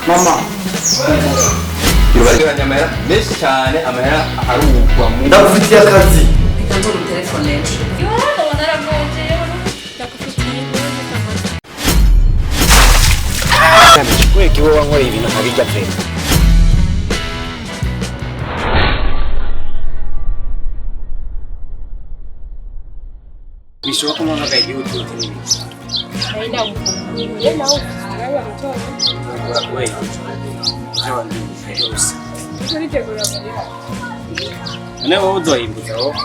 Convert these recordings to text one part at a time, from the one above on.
Mama. Yubageranya amahera menshi cyane amahera arugwa mu ndagufitiye akazi. Nzo mu telefone. Kweki wowe wankoreye ibintu nkabijya pe. Bishoboka ko mama gaidi ututu nini. Haina ufunguye na ufunguye mtoto. Wewe. Sawa ndio yose. Turitegura muri. None wowe uzohimbuza wowe.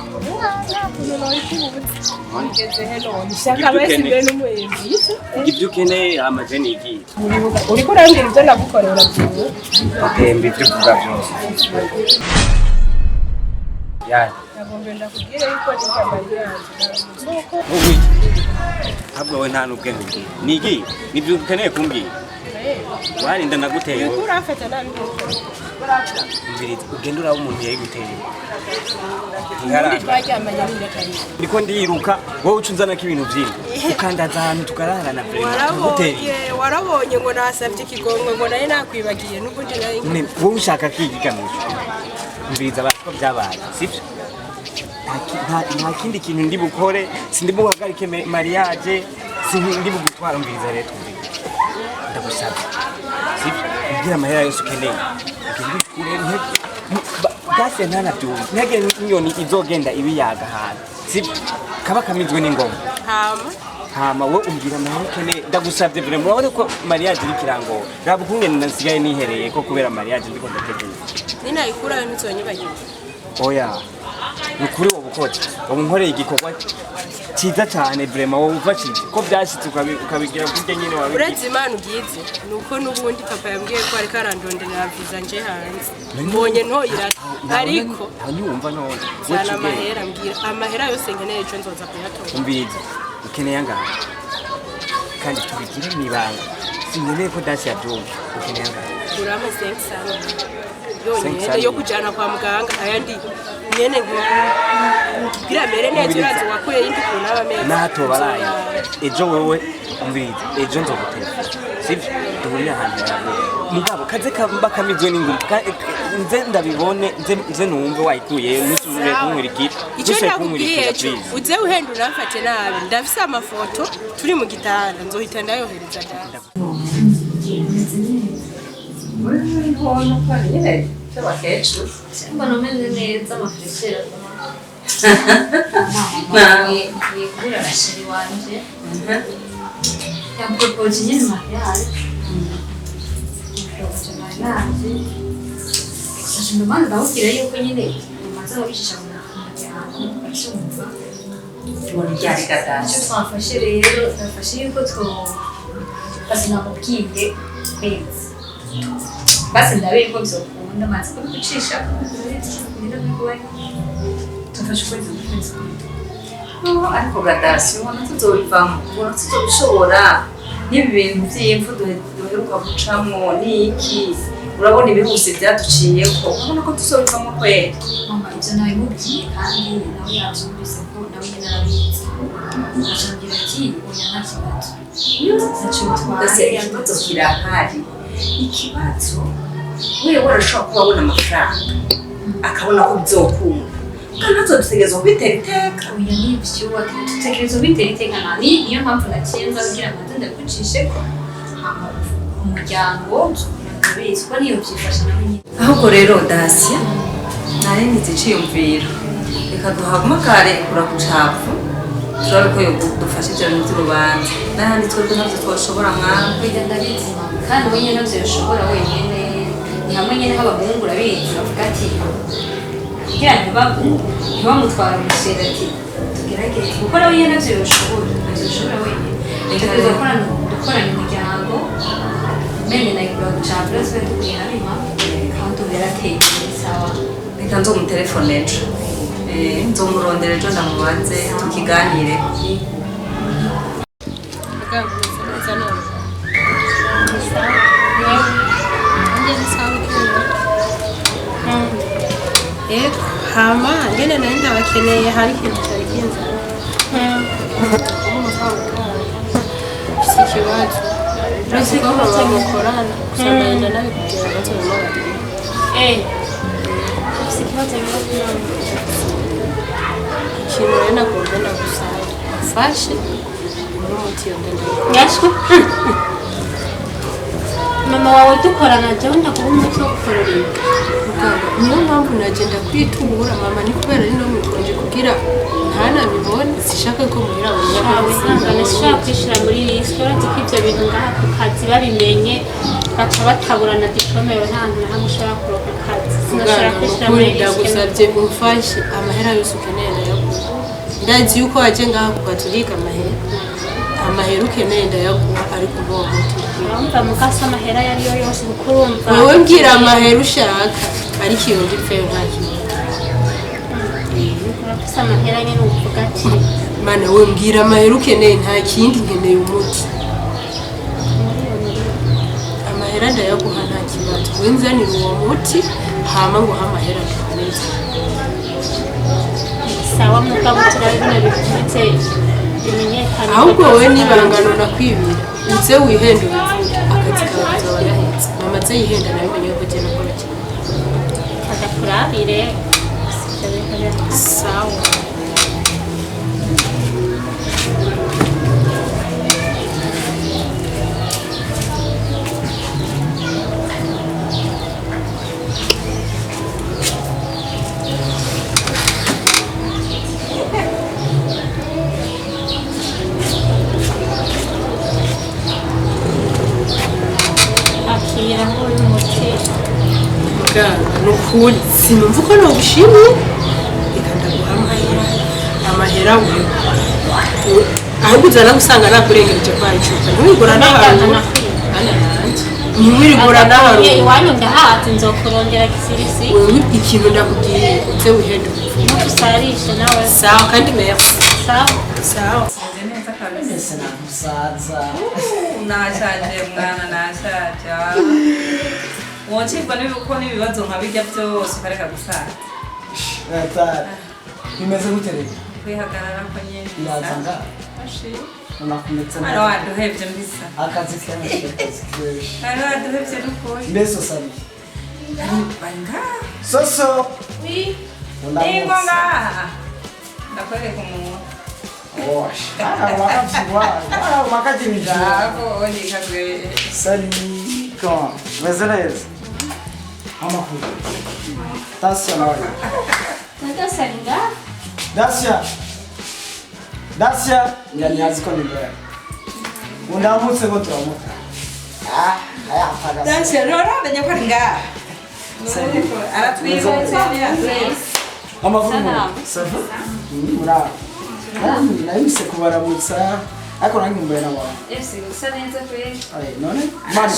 Ibyo ukeneye amajeni igiye. Uriko urambwira ibyo nagukorera byiwe. Atemba ibyo kuvuga byose. Yani. Nagomba ndakubwira yuko n'ikambaye yanjye. Wowe. Habwo we nta nubwe ngiye. Nigi, nibyo ukeneye kumbwira. Warinda ndaguteye wowe. Urafata nabi. Mbiri ugenda uraba umuntu yayiguteye. Ndi twaryamanye n'indakari. Ndiko ndiruka wowe ucunzana k'ibintu byinshi. Ukandaza ahantu tukararana pe. Warabonye ngo nasavye ikigongwe ngo naye nakwibagiye n'ubundi naye. Wowe ushaka kwigiganisha. Mbiriza batwa byabaye. Sivyo? Nta kindi kintu ndi bukore, sindi buhagarike mariage, sindi bugutwara mbiriza rero twumvira. Ndagusaba. Sivyo? Ngira amahera yose ukeneye. Gase ntana byumva. Ntege inyoni izogenda ibiyaga hano. Sivyo? Kaba kamizwe n'ingoma. Hama wowe umbwira amahera ukeneye. Ndagusabye vile murabona ko mariage iri kirango. Raba ukungene nasigaye nihereye ko kubera mariage ndiko ndategura. Nina ikura n'izonyibagiye. Oya. Nukuri wo bukoze. Wamunkoreye igikorwa cyiza cyane vraiment wowe ufashije ko byashitse ukabigira burya nyine wabi. Uretse Imana ugize nuko nubundi papa yambwiye ko ari karandonderera visa nje hanze. Mbonye ntoyira ariko ntanyumva none. Sana amahera mbwira amahera yose nkeneye cyo nzoza kuyatora. Umbiza. Ukeneye angana. Kandi tubigire mwibanga. Sinkeneye ko dasi yabyumva. Ukeneye angana. Urama 500. Yonyine yo kujana kwa muganga ayandi nyene ngira mere neza urazi wakuye yindi kunaba meza nato baraye ejo wewe umbiza ejo nzogutera sivyo tuburi ahantu mugabo kaze kamba kamizwe n'inguru nze ndabibone nze numve wayikuye nusubire kumwirikira icyo nakubwiye ejo uze uhendura mfate nabi ndafise amafoto turi mu gitanda nzohita ndayohereza dada Buono fare c'era ketchup. Sembrano mele neza amafresera. Ni kura rashiri wanje. Yapropoje nyine mariage. Yapropoje mariage. Sasa ndomana ndawukira yuko nyine umaze wabishisha mu cyumba. Muri cyari kataje. Twafashe rero twafashe yuko basi namubwiye kwezi. Basi ndabe ko bizokunda maze ko gucisha kugira ngo tufashe kwezi. Ariko gradasi ubona tuzobivamo ubona tuzobishobora n'ibi bintu by'imfu duheruka gucamo n'iki urabona ibihuse byaduciyeko ubona ko tuzobivamo kweli. Mama ibyo nawe mubwiye kandi nawe yabyumvise ko nawe nyine arabizi. Ashangira ati oya nta kibazo. Ndase ikibazo kirahari. Ikibazo wewe warashobora kuba abona amafaranga akabona ko bizokunda kandi azodutegereza kubitera iteka. Oya nibyo tutegereza kubitera iteka niyo mpamvu nacenza kugira ngo ndagucishe ko umuryango ndabizi ko niyo byifasha nawe nyine. Ahubwo rero Dacia narengize iciyumviro reka duhaguma kare kurakucafu turabe ko dufashe ibyo bintu by'urubanza n'ahandi twebwe ntabyo twashobora mwana. Oya ndabizi kandi we nyine nabyo ushobora wenyine ni hamwe nyine nk'abahungu urabizi bavuga ati kugira ntibamutwara umushere ati tugerageze kuko nawe nyine nabyo ushobora wenyine reka dukorane umuryango mene nayigura gucanga uretse we tukuye habima kandi ubu yarateye sawa. Reka nzomutelefone ejo nzomurondera ejo ndamubaze tukiganire. hama ngene nenda bakeneye hari ikintu cyari kinzana si ikibazo rasi ko bamukorana usanga yenda nabikubwira gato bamara si ikibazo biba ikintu rero nagomba nagusaba afashe n'umuti yongera yashwe mama wawe dukorana jewe ndakuba umuti wo gukorera ibi muganga niyo mpamvu nagenda kwitubura mama ni kubera ari no mukonje kugira ntanabibone sishaka ko muhira abanyabuzima sishaka kwishira muri risiko uretse ko ibyo bintu ngaha ku kazi babimenye baca bataburana diplome yawe nta hantu na hamwe ushobora kuroka akazi sinashobora kwishira muri risiko ndagusabye umfashe amahera yose ukeneye ndayaguha ndazi yuko waje ngaha ku gatulika amahera ukeneye ndayaguha ariko uwo muti urumva mukasa amahera yari yo yose kuko urumva wewe mbwira amahera ushaka ariko iyo ndipfe nta kintu urafise amahera nyene uvuga ati mana we mbwira amahera ukeneye nta kindi nkeneye umuti amahera ndayaguha nta kibazo wenzanira uwo muti hama ngo amahera neza sawa mugabo turabona bifite bimenyekana ahubwo wowe nibangano nakwibira uze wihenda ubivuge akazi kawe kazaba yahetse mama aze yihenda nawe umenye ko ugenda ukora kimwe adakurabire sawa nukuri sinumva uko nobishimye reka ndaguha amahera we ahubwo uzana gusanga nakurengereje kwa icupa ntiwigura n'ahantu ntiwigura n'ahantu iwanyu ndahazi nzokurondera kisirisi wewe ikintu ndakubwiye uze wihende ubivuge usarishe nawe sawa kandi merci sawa sawa neza kabisa Ese namusaza. nashaje mwana nashaje wocibwa n'ibiko n'ibibazo nka bijya byose ukareka gusaza Natari. Bimeze gute rero? kwihagarara ko nyine Yazanga. Unakumetse hano waduhevye mbisa akazi kenshi akazi kenshi. hano waduhevye n'ukuri Mbeso sabi. banga Soso. ingo ngaha ndakwereka umuntu Osh. Wakati Jago nikagwe Salut. Comment? Meze neza? Amakuru. Tasya nawe. nadasaringa Dasya. Dasya. Ngani yazi ko nibera. Undamutse ngo turamuka. Aya apagasa. Dasya rora ndajya kwa ngaha aratwibutsa Amakuru. Salam. Safi. Mura. Nahise kubaramutsa ariko nange mbaye na wawe. ese gusa neza kwe None? Mani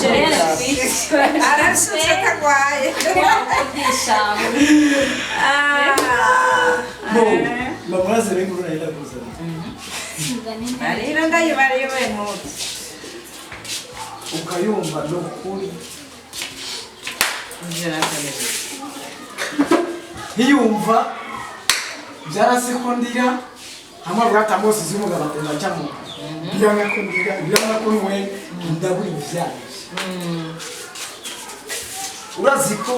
arashutse kagwaye Mamuraze renguru na ila kuzana. arira ndayibariye mutu Ukayumva no kuri. Hiyumva byarasekondira amavuga atamose z'umugabo atenda cyamo. Biranga ko we ndaburi vyaje. Urazi ko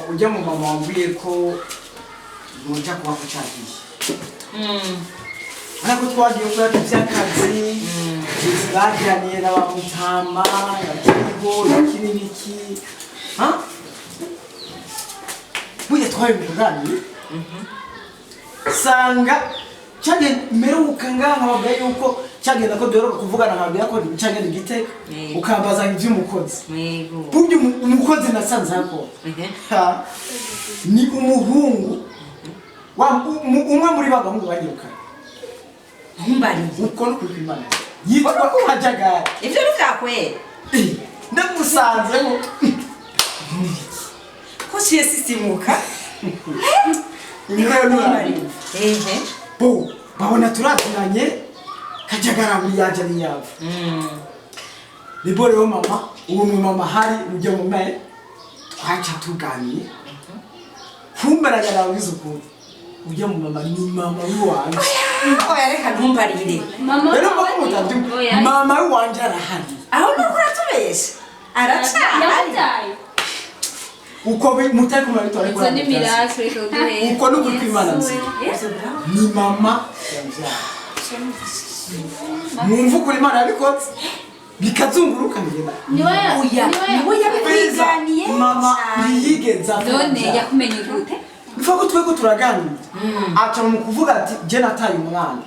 ujya mu mama wambwiye ko nujya kuba kucagiye. Ariko twagiye kuri by'akazi. Bagiraniye n'abamutama, yakiriho, yakiriniki. Ha? Buye twabibiranye. Sanga cyane meruka nganga bavuga yuko cyagenda ko dore kuvugana nkabya ko cyagenda gite ukambaza iby'umukozi. Buryo umukozi nasanze hako. Ha. Ni umuhungu. Umwe muri bagahungu bagiruka. Humbari Uko no kwimana. Yitwa Kajagari. ivyo bikakwe Ndamusanze ngo ko ciye sisimuka Nyirari. ehe Bo, babona turaziranye Kajagara muri yaje ni yabo. Nibore mama, uwo mu mama hari ujya mu me twacha tuganiye. kumbaranya nawe izukuri ujya mu mama ni mama w'iwanje oya reka ntumbarire rero mbona mutabyumva mama w'iwanje arahari aho nuko uratubesha aracyahari uko mutari kumara bitwara izo ni miracle uko n'ukuri kw'Imana nzi ni mama mwumva ukuri Imana yabikoze bikazunguruka ngenda niwe yabikwiganiye mama yigenza none yakumenye gute bifa ko twego turaganira aca mu kuvuga ati je nataye umwana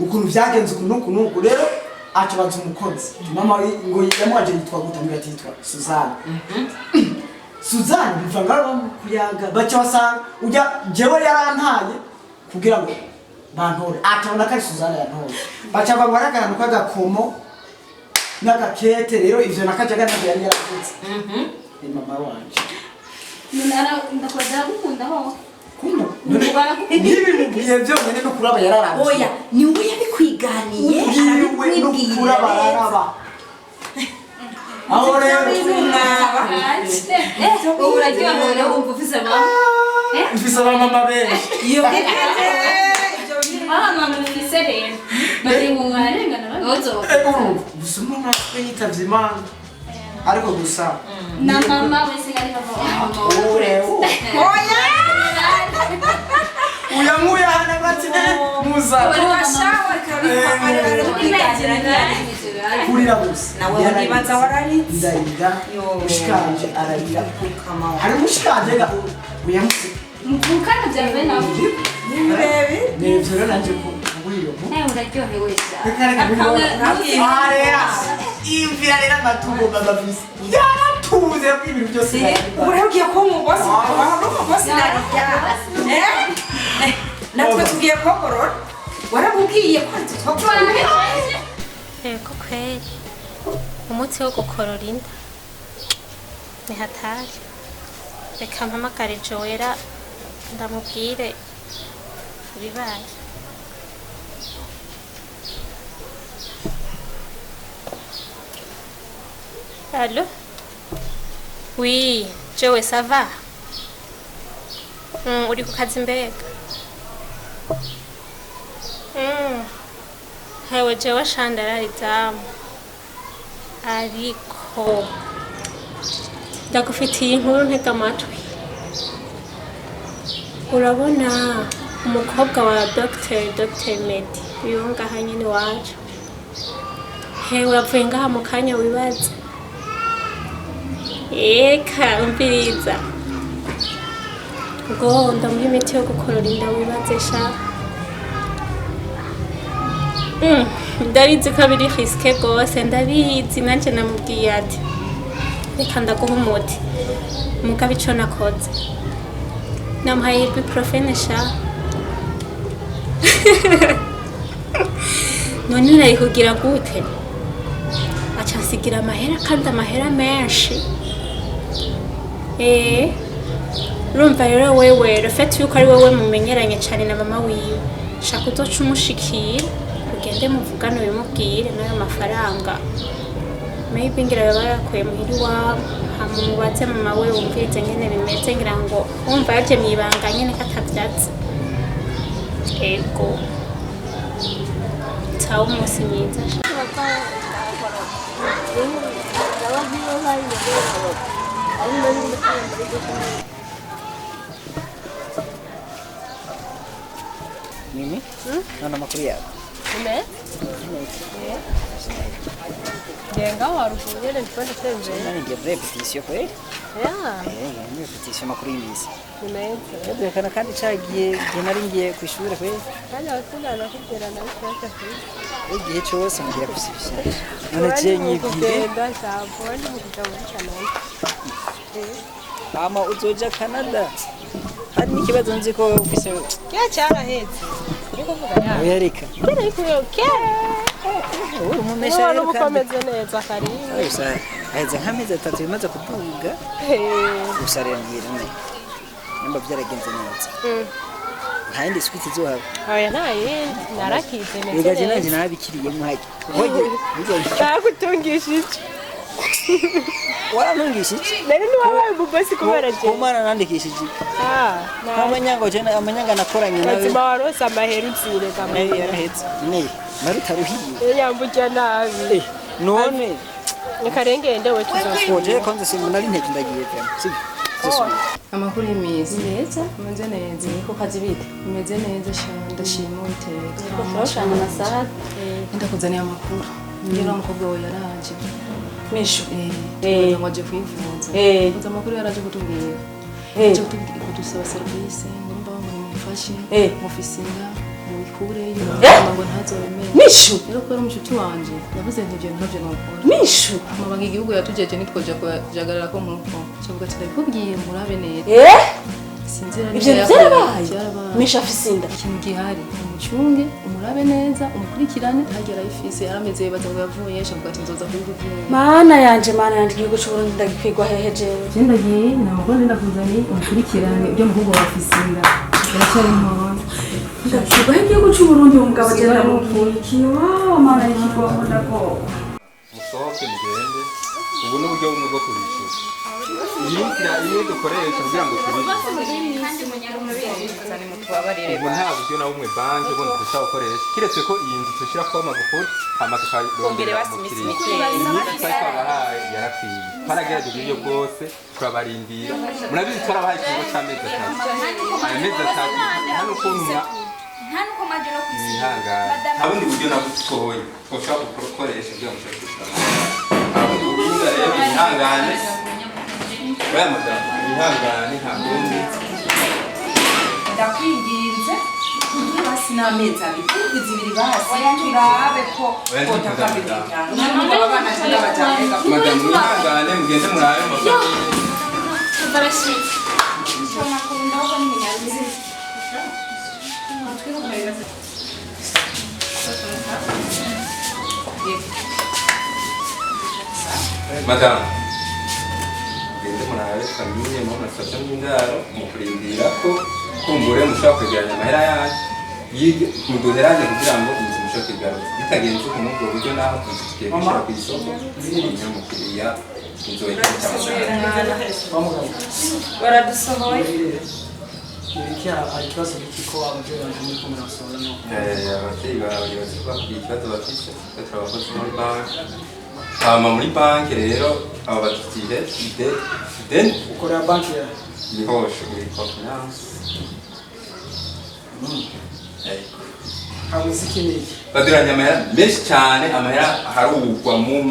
ukuntu byagenze ukuntu rero aca baza umukozi mama ngo yamwaje yitwa gutamira yitwa Suzanne Suzanne biva ngaro kuyaga baca basanga ujya jewe yarantaye kugira ngo bantore atabona ko ari Suzanne yantoye baca bangwara akantu k'agakomo n'agakete rero ivyo nakajaga nabyo yari yaravuze ni mama wanje ndakwazira gukunda ho kuno nibi byonyene no kuraba yararaba oya niwe yabikwiganiye niwe no kuraba yararaba aho rero uraryohera wumva ufise mama mfise abamama benshi iyo mama mufise rero bari mu mwarengana bazoza gusa umuntu yitavye Imana ariko gusa na mama wese ari bava uyanguye hana bati muza washawa kurira gusa nawe nibaza wararitse ndarira mushikanje ararira hari mushikanje ga uyamuze mvukana byawe nawe nibebi nevyo rero nanje ko nguriyo uraryohewe imvira rero amatungo babavise yaratuze ibintu byose urabwiye ko umugozi wawe umugozi narya natwe tugiye kogorora warabubwiye ko tutokwana Eko kweli umunsi wo gukorora inda ni hatari reka mpamagare Joella ndamubwire ibibaye Allô? Oui, Joe, ça va? Uri ku kazi mbega? Hewe jewe shandara izamu. Ariko ndagufitiye inkuru ntega amatwi. Urabona umukobwa wa Dr. Medi uyu ngaha nyine wacu. Hewe avuye ngaha mu kanya wibaza. Eka umviriza ngo ndamuha imiti yo gukorora inda wibaze sha ndabizi ko biri risque gose ndabizi nanje namubwiye ati reka ndaguha umuti mugabo ico nakoze namuhaye ibuprofene sha none narikugira gute aca nsigira amahera kandi amahera menshi urumva rero wewe rufete yuko ari wowe mumenyeranye cyane na mama wiwe shaka uzoca umushikira ugende muvugane bimubwire n'ayo mafaranga maybe ngira baba yakuye muhiri wabo hama mubaze mama we wumvirize nyene bimeze ngira ngo wumva yaje mwibanga nyene katavyatsi ego tawo umunsi mwiza Mimi? Naona makuru yako. Jenga warufunye nipende tembe. Nani ndio repetition kweli? Ni repetition makuru y'imisi. Nimeze. Yabwe kana kandi cagiye nari ngiye kwishura kweli. Kandi abatunga nakugera na cyaka kweli. Igihe cyose ngiye kusibisha. None je nyibwire. Ndashaka ndi mu gitabo cyane. Ama uzoja Canada. Hari n'ikibazo nzi ko ufise. Kya cyarahetse. Niko vuga ya. Uyareka. Kera ikuyo kera. Uri umumesha rero ukomeze neza karibu. Gusa aheze nk'amezi 3 bimaze kuduga. Gusa rero ngirane. Nimba byaragenze neza. Nta yindi switi zohaba. Oya naye narakize neza. Bigaje nanje nabikiriye muhaje. Hoye bigaje. Nakutungishije. waranungishije rero niwabaye umubosi kubera je kumana nandikishije amanyanga nakoranye nawe bazima warose amahera uzire nawe yarahetse ne marutaruhiye yambujya nabi none nikarengende we tuzafoje konze simuna ari ntege ndagiye pe sibyo amakuru y'imizi neza umeze neza niko kazi bite umeze neza cyane ndashima Uwiteka Ushana masaha ndakuzaniye amakuru rero umukobwa we yaraje mishu ngo aje kwivuza uza amakuru yaraje kutubwira aje kudusaba serivisi ngomba ngo nimufashe mufise inda muyikureyo ngo ntazobemere mishu rero ko ari umushuti wanje yavuze ntivyo ntavyo nokora mishu amabanga igihugu yatujeje nitwoja kujagarara ko nkuko cyavuga ati ndabikubwiye murabe neza sinzira ivyo byarabaye misha afisinda ikintu gihari umucunge umurabe neza umukurikirane hagera ifise arameze baza ngo yavuye cyavuga ati nzoza kubikubwira mana yanje igihugu cy'Uburundi ndagikwigwa heheje genda giye namugore ndakuzanye umukurikirane ibyo muhugo wafisinda baracyari ntoya ndakigwa igihugu cy'Uburundi umugabo agenda mukurikiye wow mana y'ikigwa ndako musohoke mugende ubu ni uburyo bumwe bwo kubishyura iyi dukoresha kugira ngo ubu nta buryo na bumwe banki ubundi dushobora gukoresha kiretse ko iyi nzu dushyira kuba amagufuri hama tukayirondera umukiriya imyenda twari twabahaye yarakwiye twaragerageza uburyo bwose turabarindira murabizi twarabahaye ikiringo cy'amezi 3 ayo mezi 3 hano ukuntu mwihangane nta bundi buryo na butoya twashobora gukoresha kugira ngo dushobore kwishyura nta bundi buryo rero mwihangane baya madamu mwihangane nta bundi ndakwinginze basi n'amezi abiri izibiri basi turabe ko kotakabirika abana cyangwa abajyana madamu mwihangane mugende murabe amafaranga barashitse cyona kunda ko n'imyanyizi madamu mugende murabe famiye mu masasha n'indaro mu kurindira ko kumbure mushobora kwegeranya amahera yanyu muduheranye kugira ngo inzu mushobore kwigaruza bitagenze uko muri ubwo buryo naho inzu tugiye gushyira ku isoko ziriya mukiriya inzu wegera cyangwa baradusohoye ikibazo gikiko ababyeyi baje muri ko murasohora no ababyeyi bawe bakubwiye ikibazo bafite turi abakozi muri banki hama muri banki rero aba badufitiye ideni ukorera banki ya ihoshe muri confinance baduranye amahera menshi cyane amahera harugwa muri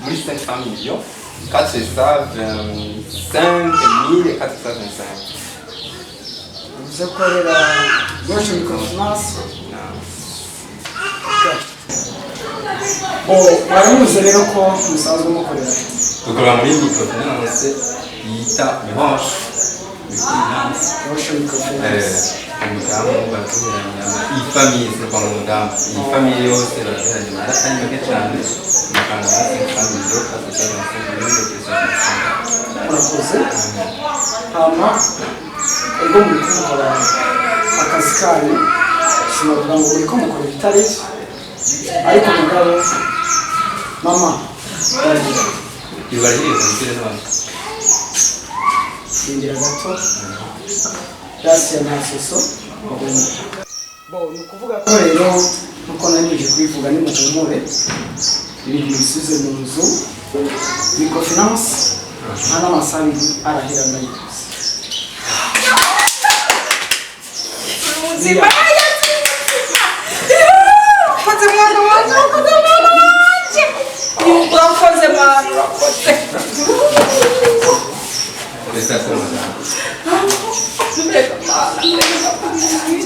500 millions 425,425 uvuze ko rero goshe microfinance baramuze rero ko musanzwe mukorera dukorera muri microfinance yita ihoshe umudamu baraduheranya iyi famiye se kwa umudamu iyi famiye yose baraduheranya amahera atari make cyane amafaranga hasi family yo murakoze hama ubwo muri kumukora akazi kanyu sinavuga ngo muri kumukora ibitari ariko mugabo mama ibaririye kugira none indira gato yasi ya nasoso bo nukuvuga ko rero nuko nanije kwivuga ni mutumure ibintu bisuze mu nzu microfinance hana masabi arahira nayo muzima koze mwana wanje urakoze mwana urakoze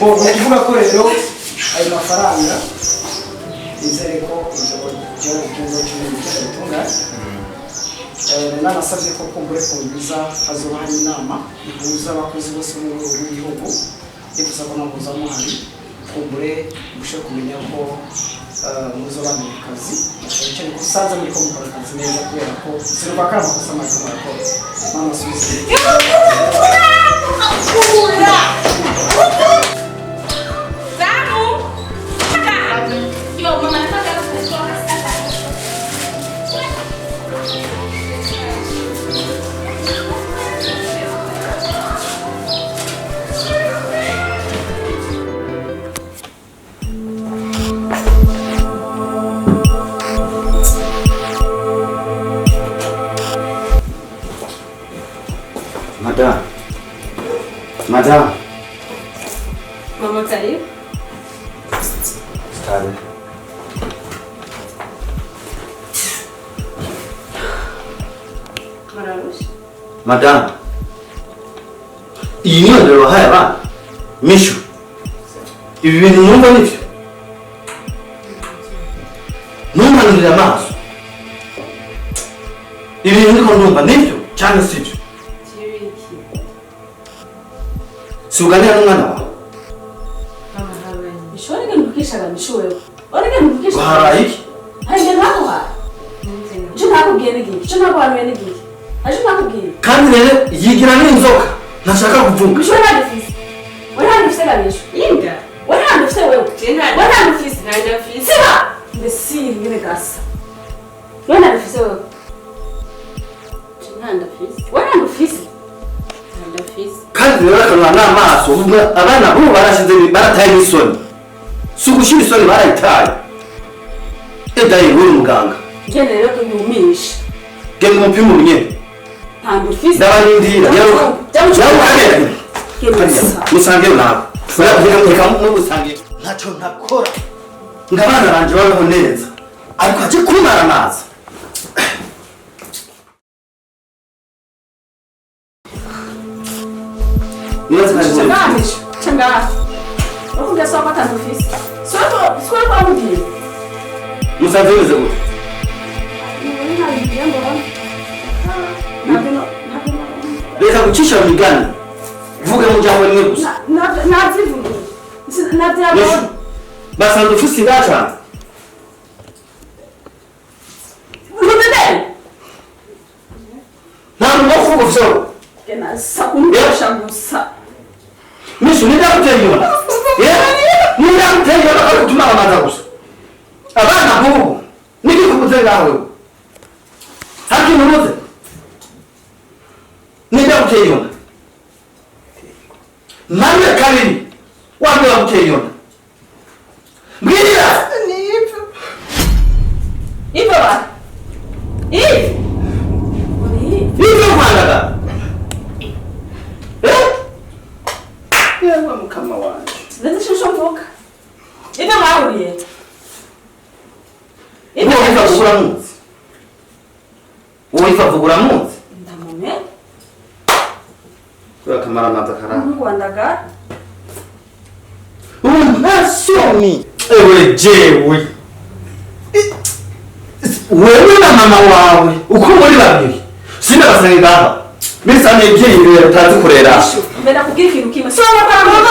bo nukuvuga ko rero ayo mafaranga nizere ko inzobo cyangwa cy'ubutungane nanasabye ko kumbure kumbiza hazoba hari inama ihuza abakozi bose mu gihugu yifuza ko nahuza muhari kumbure mushe kumenya ko muzobana mu kazi cyane ko usanze muri ko mukora akazi neza kubera ko ziruka kandi amakosa make murakora mama subize Mama karibu. Karibu. Mararushi. Madam, iyi niyo ndero wahaye abana mishu ibi bintu mwumva nivyo ntumanurire amaso ibi bintu ndiko ndumva nivyo cyangwa sivyo si uganira n'umwana wawe Ishore ngene ukishaka mishuwewe. Ore ngene ukishaka. waharaye iki Haje nako ha. Cyo nakubwiye n'igiki? Cyo nakwanuye n'igiki? Aje nakubwiye. kandi rero yigira n'inzoka ntashaka kuvuga Mishwe nandifise. Wari handifise gabisho. Inga. Wari handifise wewe. Wari handifise. Nandifise. Siba. Mbesiri ngene gasa. Wari handifise wewe. Nandifise. Wari handifise. Nandifise. kandi rero akanwa n'amaso abana bo barashize barataye n'isoni si ugushira isoni barayitaye edaye uri muganga Ngene rero kunyumisha. genda umupima ubunyene Nandifise. ndabarindira yaruka musange nawe reka mugusange ntacyo ntakora ngo abana banje babeho neza ariko aje kumara amazi Changanisha. Changana. Ukunda só botar no fiz. Só para um dia. musanze bimeze gute reka gucisha mu migani vuga mu jambo rimwe gusa basanze ufise inda cane nta muntu wo kuvuga ufise mishu nidakutera inyuma nidakutera inyuma ari gutuma bamaza gusa abana nk'ubu nigikubuze ngawe haki muruze nidakutera inyuma mane kabiri wambe wagutera inyuma mbwirira Ipo ba? Nivyo kwandaga yewe mukama wanje Ndashushoboka. Ipo mahuriye. Ipo wifa kugura munsi wifa kugura munsi Ndamume. kwa kamara maza karara Mungu wandaga. Unasomi ewe jewe wewe na mama wawe uko muri babiri sinabasanga ngaha bisa n'ibyeyi rero utazi kurera Mbenda kugira ikintu kimwe. Soma kwa mama.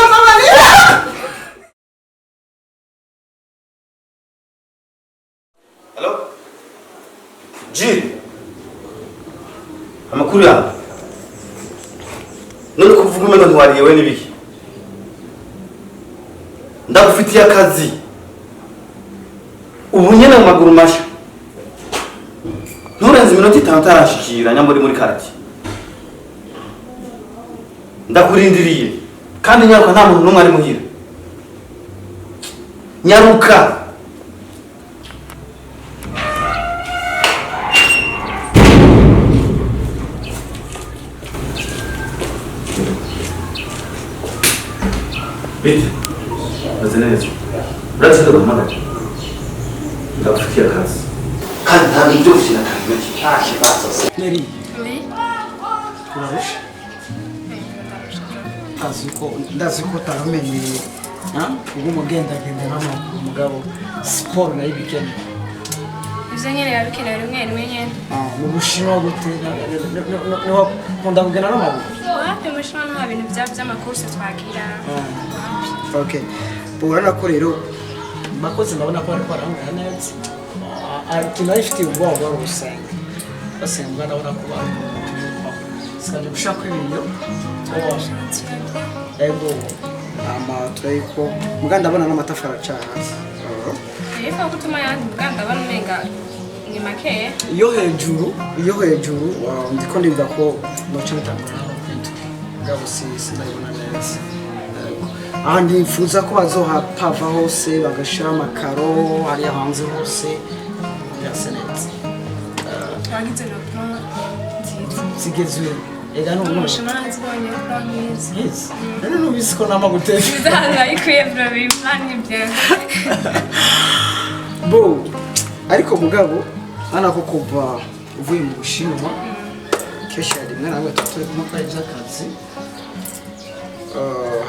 Hello Ji amakuru yawe none kuvuga umenga ntiwariye we n'ibiki ndagufitiye akazi ubu nyene mu maguru masha nturenze iminota 5 utarashikira nyamuri muri karati ndakurindiriye kandi nyaruka nta muntu n'umwe ari muhira nyaruka Bite baze neza urashaka guhamagara ndagufitiye akazi kandi ntabwo ibyo gushyira akazi gake nta kibazo Neri. Urarusha? Ndazi ko utamenyereye ubu mugendagenda n'amaguru mugabo siporo nayo ibikenewe. Ivyo nyene yabikenewe rimwe rimwe nyene. Mu Bushinwa gute niho nkunda kugenda n'amaguru. Wapi mu Bushinwa nta bintu vy'amakurse twagira. Okay. Urabona ko rero bakoze ndabona ko bariko baramubwira neza. Ikintu arifitiye ubwoba bwo gusenga. Basenga ndabona ko bari sikaje gushaka ibintu. Ego turayiko muganda ndabona n'amatafari acana. Eko gutuma yandi muganda banumenga ni make. Iyo hejuru ndiko ndibuka ko noca bitangura ngabo sinabona neza. Aha ndifuza ko bazohapava hose bagashira amakaro hariya hanze hose birasa neza. Twagize no plan zigezwe ega no umushimanzi bonye promise yes rero nubisi ko nama guteka bizana ikwebra bimani bya bo ariko mugabo ana ko kuva uvuye mu Bushinwa kesha rimwe nawe tutari kumukora akazi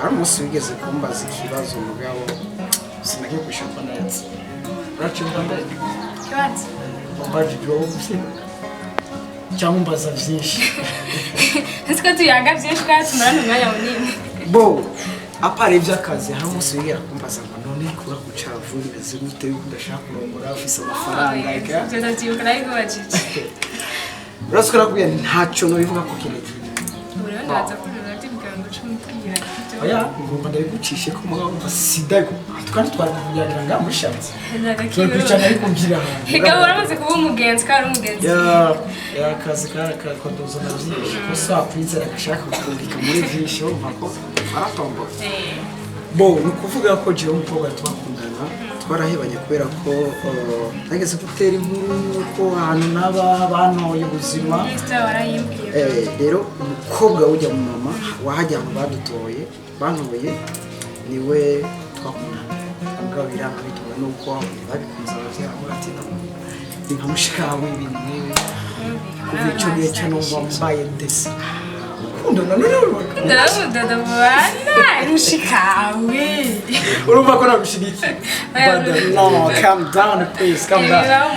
hari umunsi wigeze kumbaza ikibazo mugabo sinagiye gushaka neza uracumva mbere kibazo mbaje byose cyangwa mbaza byinshi ese tuyaga byinshi kandi tumarana umwanya munini bo apare iby'akazi hari umunsi wigera kumbaza ngo none kura gucavu bimeze gute yuko ndashaka kurongora ufise amafaranga ega byo ndabyibuka ariko bajije urasukura kubya ntacyo no bivuga ko kintu urabona ndaza kurira tibiganga cumubwira oya ngomba ndabigucishe ko mugabo sida ko tukandi twarakugira nga mushatse twakwicana ariko ngira ega uramaze kuba umugenzi kandi umugenzi ya kazi ka dozo navyishe ko sakwizera gashaka kukundika muri vyinshi urumva ko aratombo bo nukuvuga ko je umukobwa twakundana twarahebanye kubera ko nageze gutera inkuru ko ahantu naba bantoye ubuzima rero umukobwa ujya mu mama wahajya mu badutoye bantoye niwe twakundana ubwo biranga bituma nuko babikunze abavyara ati ni nka mushikawe ibintu niwe kuva icyo gihe cyo numva mbaye ndetse ndamudada mubana mushikawe urumva ko nagushigikiye no calm down please calm down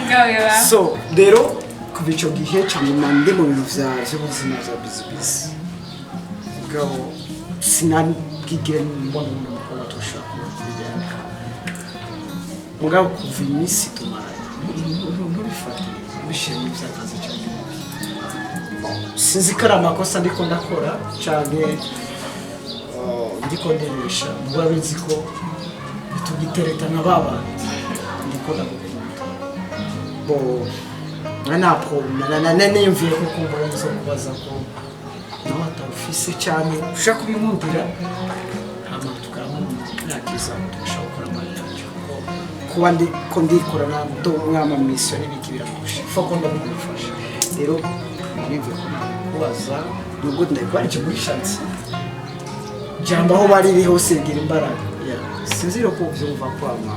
so rero kuva icyo gihe cyangwa ndi mu bintu by'ubuzima bwa business ubwo sinabwigire mbona umukobwa tushaka kubijyana mugabo kuva iminsi tumara ntubifate bishimye iby'akazi cyane sinzi ko ari amakosa ndiko ndakora cyane ndiko nderesha mugabo abizi ko bitugitereta nka baba ndiko ndakora bo nanapo nanimviye ko kumbura nzo kubaza ko nawe atawufise cyane ushaka kubimundira hama tukamunakiza tushaka gukora amayanja kuba ndiko ndikorana n'umwama mission n'ibiki biramufasha foko ndamufasha rero nibyo kubaza nubwo ndakora icyo muri chance jambo aho bari hose ngira imbaraga sinziro ko byumva kwama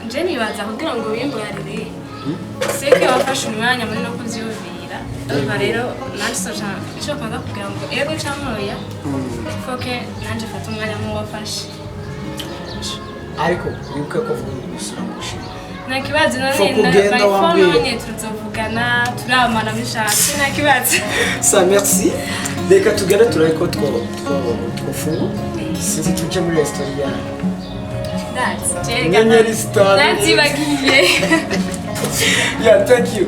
nje nibaza kugira ngo bimburarire seke wafashe umwanya muri no kuvyumvira urumva rero nanje soja cyo kwanga kugira ngo ego cyamwoya foke nanje fata umwanya mu wafashe ariko nibuke ko vuga gusura mushira nta kibazo none by phone none tuzovugana turamana bishatse nta kibazo sa merci reka tugere turayiko twofungu sinzi tuje muri restaurant ya that's bagiye yeah thank you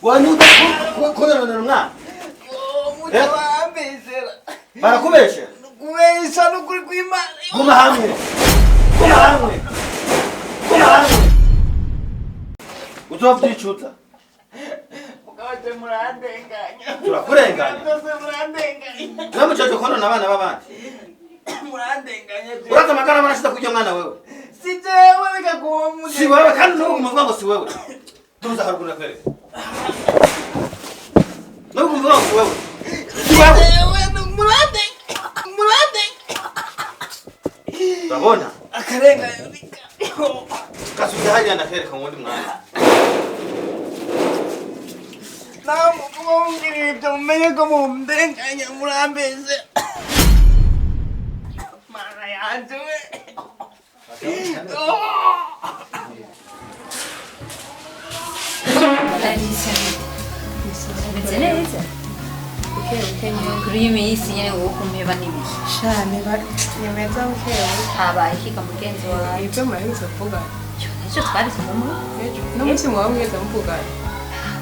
wanyuta kubera mwana barakubesha kubesha no kuri kwimana kuma hamwe utofite icuta mukaje murandenganya turakurenganya murandenganya namucaje kono nabana babandi murandenganya urata makana marashida kujya mwana wewe si jewe reka kumu si wewe kandi no kumuvuga ngo si wewe tuza haruguna kwere no kumuvuga ngo si wewe si wewe murandenganya babona akarenganya kasuja hali anakereka ngondi mwana namu mwongere ibyo mumenye ko mundenganya murambeze mana yanjye we Meze neza kuri iyi minsi nyine wowe kumeba n'ibiki shane nyemeza bukewe habaye ikiga mugenzi wawe ibyo muraherutse kuvugana nicyo twari kumwe n'umunsi muba mwese muvugana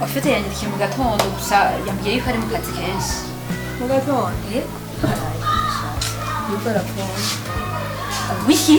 ufite yandikiye mu gatondo gusa yambwiye yuko ari mu kazi kenshi mu gatondo yego nibwo arafunze wiki